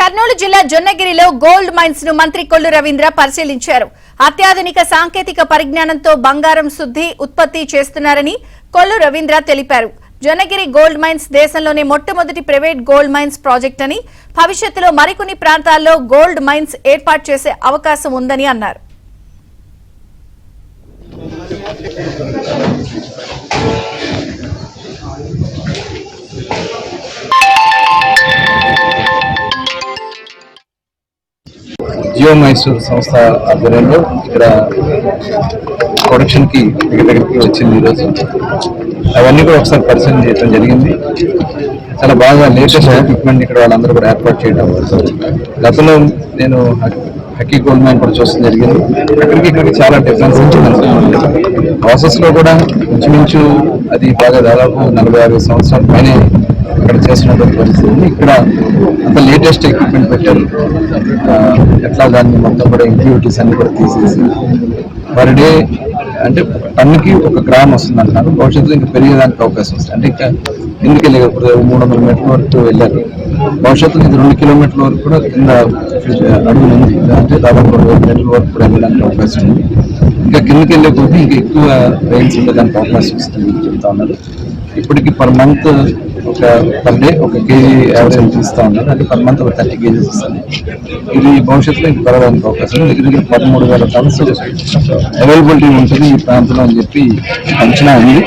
కర్నూలు జిల్లా జొన్నగిరిలో gold mines ను మంత్రి కొల్లు రవీంద్ర పరిశీలించారు. అత్యాధునిక సాంకేతిక పరిజ్ఞానంతో బంగారం శుద్ధి ఉత్పత్తి చేస్తున్నారని కొల్లు రవీంద్ర తెలిపారు. జొన్నగిరి గోల్డ్ మైన్స్ దేశంలోనే మొట్టమొదటి ప్రైవేట్ గోల్డ్ మైన్స్ ప్రాజెక్ట్ అని, భవిష్యత్తులో మరికొన్ని ప్రాంతాల్లో గోల్డ్ మైన్స్ ఏర్పాటు చేసే అవకాశం ఉందని అన్నారు. జియో మైసూర్ సంస్థ ఆధ్వర్యంలో ఇక్కడ ప్రొడక్షన్ కి దగ్గరికి వచ్చింది. ఈరోజు అవన్నీ కూడా ఒకసారి పరిశీలన చేయడం జరిగింది. చాలా బాగా లేటెస్ట్ ఎక్విప్మెంట్ ఇక్కడ వాళ్ళందరూ కూడా ఏర్పాటు చేయడం. గతంలో నేను హక్కీ గోల్డ్ మైన్ కూడా చూడడం జరిగింది. ఇక్కడికి చాలా డిఫరెన్స్ ఉంటుంది. ప్రాసెస్ లో కూడా ఇంచుమించు అది బాగా దాదాపు 40-60 సంవత్సరాల పైన ఇక్కడ చేస్తున్నటువంటి పరిస్థితి ఉంది. ఇక్కడ అంత లేటెస్ట్ ఎక్విప్మెంట్ పెట్టారు. ఎట్లా దాన్ని మొత్తం కూడా ఇంప్యూరిటీస్ అన్ని కూడా తీసేసి పర్ డే అంటే టన్నుకి 1 గ్రామ్ వస్తుంది అంటున్నారు. భవిష్యత్తులో ఇంకా పెరిగేదానికి అవకాశం వస్తుంది. అంటే ఇంకా ఎందుకు వెళ్ళారు, ఇప్పుడు 300 మీటర్ల వరకు వెళ్ళారు. భవిష్యత్తులో ఇది 2 కిలోమీటర్ల వరకు కూడా కింద అడుగులు ఉంది. అంటే దాదాపు 2 మీటర్ల వరకు కూడా వెళ్ళడానికి అవకాశం ఉంది. ఇంకా కిందకి వెళ్ళే కొద్ది ఇంకా ఎక్కువ రైన్స్ ఉండడానికి అవకాశం వస్తుంది చెప్తా ఉన్నారు. ఇప్పటికి per month per day 1 KG average ఇస్తా ఉన్నారు. అంటే పర్ మంత్ 30 కేజీస్ ఇస్తుంది. ఇది భవిష్యత్తులో ఇంక పెరగడానికి అవకాశం ఉంది. దగ్గర 13,000 టన్స్ అవైలబిలిటీ ఉంటుంది ఈ ప్రాంతంలో అని చెప్పి అంచనా ఉంది.